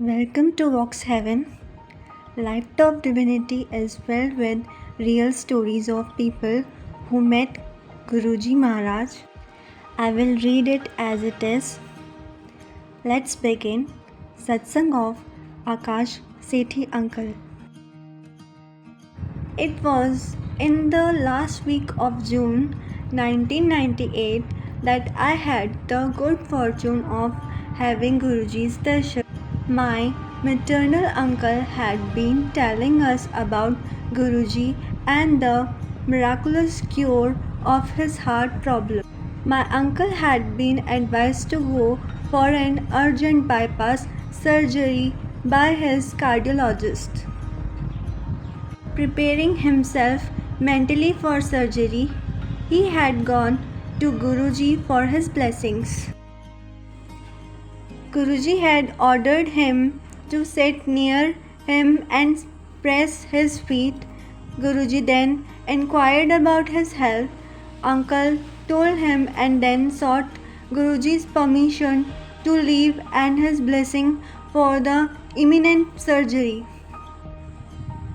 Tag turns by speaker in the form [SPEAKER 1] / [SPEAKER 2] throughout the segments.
[SPEAKER 1] Welcome to Vox Heaven. Lifetop Divinity is filled with real stories of people who met Guruji Maharaj. I will read it as it is. Let's begin. Satsang of Akash Sethi Uncle. It was in the last week of June 1998 that I had the good fortune of having Guruji's darshan. My maternal uncle had been telling us about Guruji and the miraculous cure of his heart problem. My uncle had been advised to go for an urgent bypass surgery by his cardiologist. Preparing himself mentally for surgery, he had gone to Guruji for his blessings. Guruji had ordered him to sit near him and press his feet. Guruji then inquired about his health. Uncle told him and then sought Guruji's permission to leave and his blessing for the imminent surgery.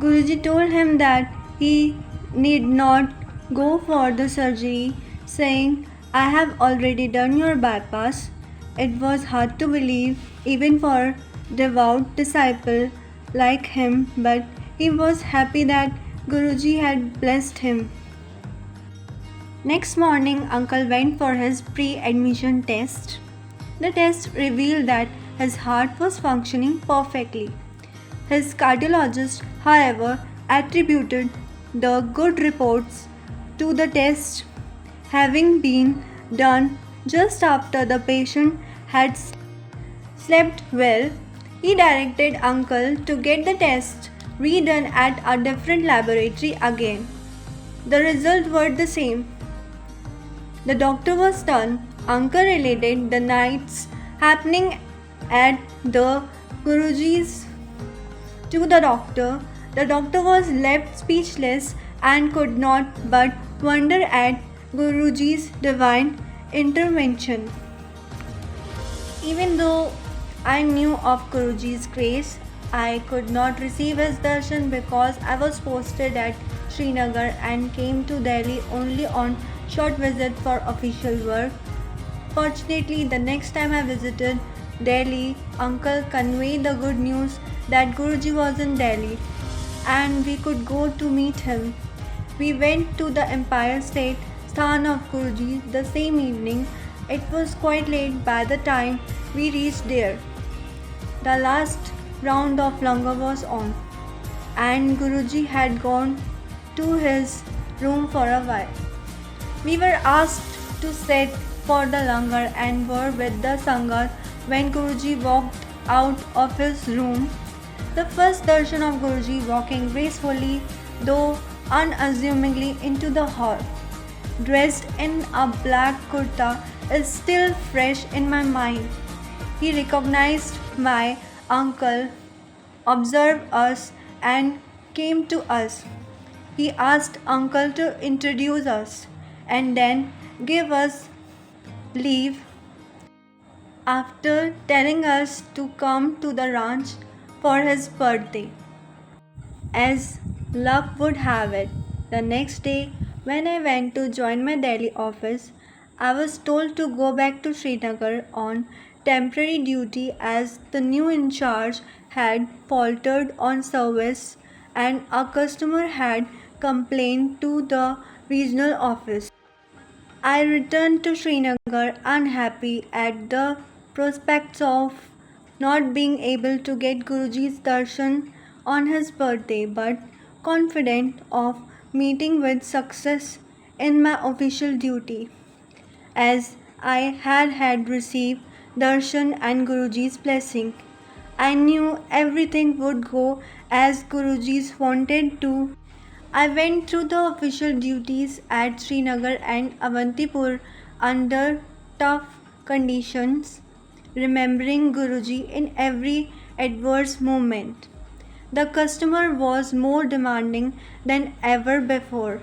[SPEAKER 1] Guruji told him that he need not go for the surgery, saying, I have already done your bypass. It was hard to believe, even for devout disciple like him, but he was happy that Guruji had blessed him. Next morning, Uncle went for his pre-admission test. The test revealed that his heart was functioning perfectly. His cardiologist, however, attributed the good reports to the test having been done just after the patient had slept well. He directed Uncle to get the test redone at a different laboratory again. The results were the same. The doctor was stunned. Uncle related the nights happening at the Guruji's to the doctor. The doctor was left speechless and could not but wonder at Guruji's divine intervention. Even though I knew of Guruji's grace, I could not receive his darshan because I was posted at Srinagar and came to Delhi only on short visit for official work. Fortunately, the next time I visited Delhi, Uncle conveyed the good news that Guruji was in Delhi and we could go to meet him. We went to the Empire State Sthan of Guruji the same evening. It was quite late by the time we reached there. The last round of langar was on and Guruji had gone to his room for a while. We were asked to sit for the langar and were with the sangat when Guruji walked out of his room. The first darshan of Guruji walking gracefully, though unassumingly, into the hall, dressed in a black kurta, is still fresh in my mind. He recognized my uncle, observed us, and came to us. He asked Uncle to introduce us and then give us leave after telling us to come to the ranch for his birthday. As luck would have it, the next day when I went to join my Delhi office, I was told to go back to Srinagar on temporary duty as the new in charge had faltered on service and a customer had complained to the regional office. I returned to Srinagar unhappy at the prospects of not being able to get Guruji's darshan on his birthday, but confident of meeting with success in my official duty, as I had received darshan and Guruji's blessing. I knew everything would go as Guruji's wanted to. I went through the official duties at Srinagar and Avantipur under tough conditions, remembering Guruji in every adverse moment. The customer was more demanding than ever before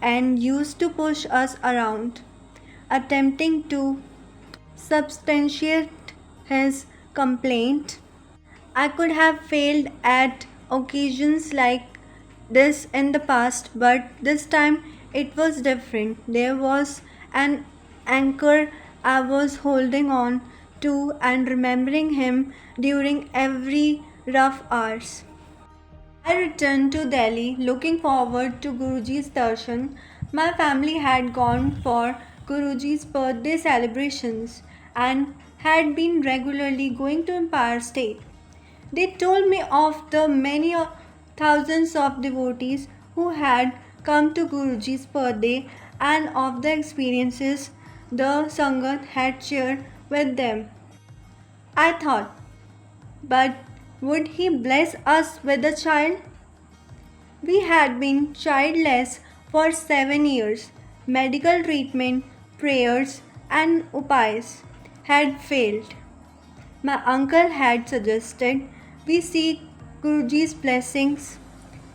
[SPEAKER 1] and used to push us around, attempting to substantiate his complaint. I could have failed at occasions like this in the past, but this time it was different. There was an anchor I was holding on to and remembering him during every rough hours. I returned to Delhi looking forward to Guruji's darshan. My family had gone for Guruji's birthday celebrations and had been regularly going to Empire State. They told me of the many thousands of devotees who had come to Guruji's birthday and of the experiences the Sangat had shared with them. I thought, but would he bless us with a child? We had been childless for 7 years. Medical treatment, prayers, and upais had failed. My uncle had suggested we seek Guruji's blessings,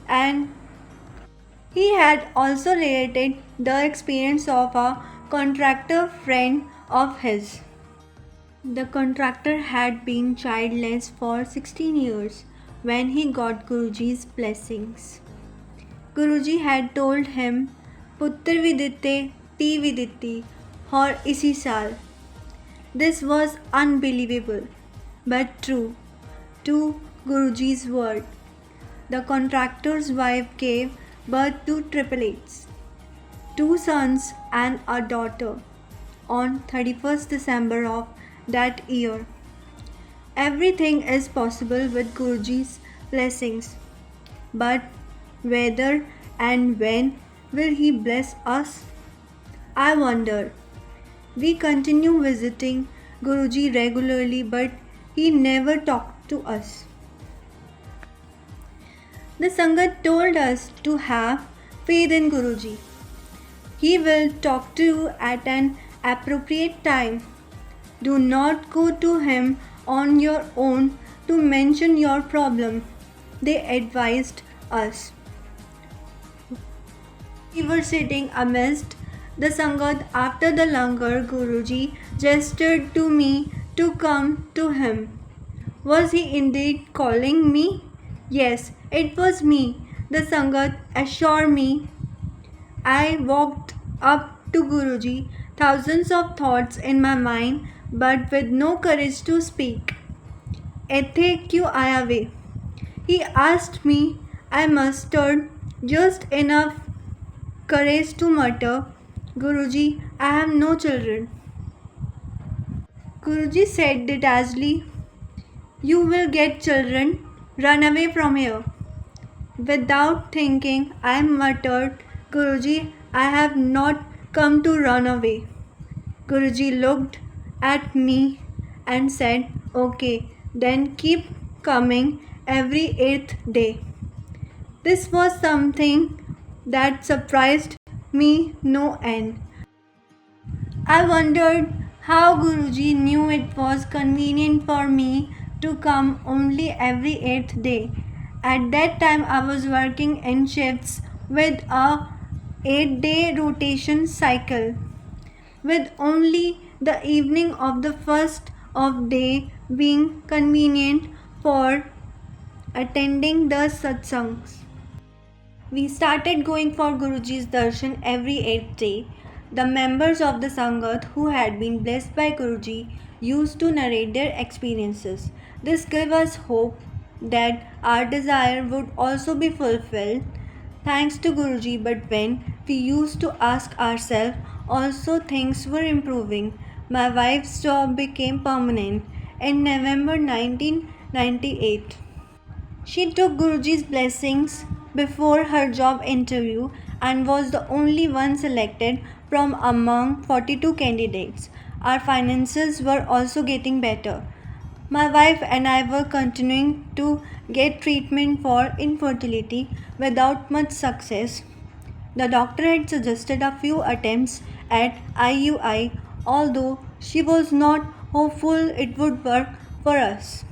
[SPEAKER 1] and he had also related the experience of a contractor friend of his. The contractor had been childless for 16 years when he got Guruji's blessings. Guruji had told him पुत्र विदिते ती विदिति और इसी साल. This was unbelievable but true to Guruji's word. The contractor's wife gave birth to triplets, two sons and a daughter, on 31st December of that year. Everything is possible with Guruji's blessings, but whether and when will he bless us? I wonder. We continue visiting Guruji regularly, but he never talked to us. The Sangat told us to have faith in Guruji. He will talk to you at an appropriate time. Do not go to him on your own to mention your problem, they advised us. We were sitting amidst the Sangat after the langar. Guruji gestured to me to come to him. Was he indeed calling me? Yes, it was me, the Sangat assured me. I walked up to Guruji, thousands of thoughts in my mind, but with no courage to speak. Ethe kyun aaya ve? He asked me. I mustered just enough courage to mutter, Guruji, I have no children. Guruji said detachedly, you will get children, run away from here. Without thinking, I muttered, Guruji, I have not come to run away. Guruji looked at me and said, okay, then keep coming every 8th day. This was something that surprised me no end. I wondered how Guruji knew it was convenient for me to come only every 8th day. At that time I was working in shifts with a 8-day rotation cycle, with only the evening of the first of day being convenient for attending the satsangs. We started going for Guruji's darshan every 8th day. The members of the Sangat who had been blessed by Guruji used to narrate their experiences. This gave us hope that our desire would also be fulfilled thanks to Guruji, but when we used to ask ourselves, also things were improving. My wife's job became permanent in November 1998. She took Guruji's blessings before her job interview and was the only one selected from among 42 candidates. Our finances were also getting better. My wife and I were continuing to get treatment for infertility without much success. The doctor had suggested a few attempts at IUI, although she was not hopeful it would work for us.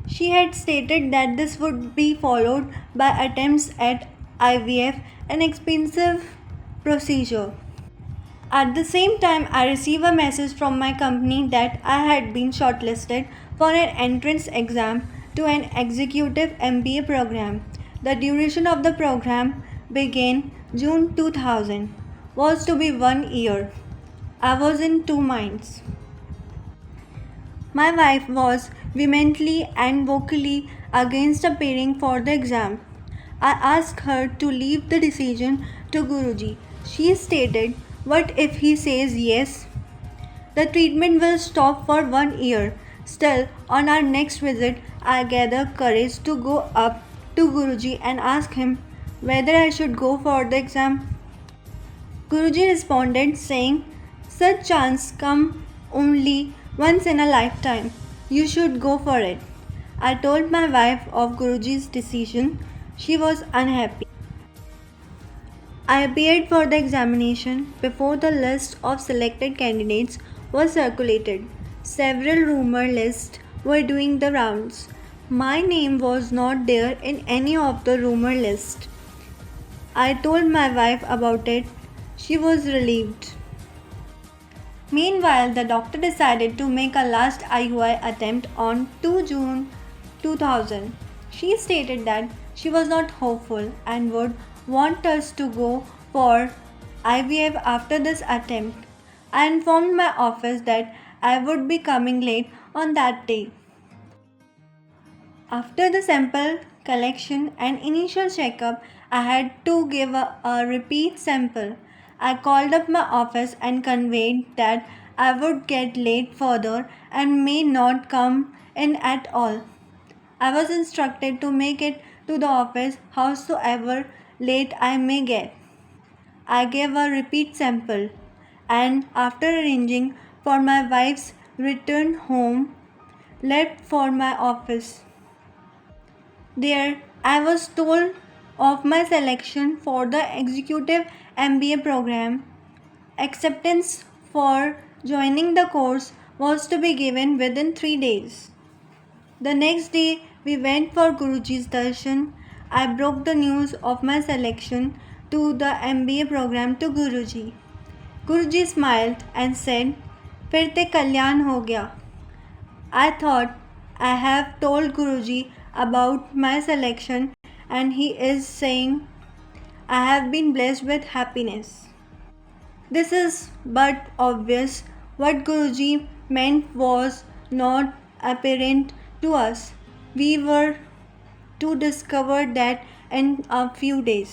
[SPEAKER 1] She had stated that this would be followed by attempts at IVF, an expensive procedure. At the same time, I received a message from my company that I had been shortlisted for an entrance exam to an executive MBA program. The duration of the program began June 2000, was to be 1 year. I was in two minds. My wife was vehemently and vocally against appearing for the exam. I asked her to leave the decision to Guruji. She stated, "What if he says yes? The treatment will stop for 1 year." Still, on our next visit, I gathered courage to go up to Guruji and ask him whether I should go for the exam. Guruji responded saying, "Such chance come only once in a lifetime. You should go for it." I told my wife of Guruji's decision. She was unhappy. I appeared for the examination before the list of selected candidates was circulated. Several rumor lists were doing the rounds. My name was not there in any of the rumor list. I told my wife about it. She was relieved. Meanwhile, the doctor decided to make a last IUI attempt on 2 June 2000. She stated that she was not hopeful and would want us to go for IVF after this attempt. I informed my office that I would be coming late on that day. After the sample collection and initial checkup, I had to give a repeat sample. I called up my office and conveyed that I would get late further and may not come in at all. I was instructed to make it to the office howsoever late I may get. I gave a repeat sample, and after arranging for my wife's return home, left for my office. There, I was told of my selection for the executive MBA program. Acceptance for joining the course was to be given within 3 days. The next day, we went for Guruji's darshan. I broke the news of my selection to the MBA program to Guruji. Guruji smiled and said, "फिर ते कल्याण हो गया." I thought I have told Guruji about my selection and he is saying I have been blessed with happiness. This is but obvious. What Guruji meant was not apparent to us. We were to discover that in a few days.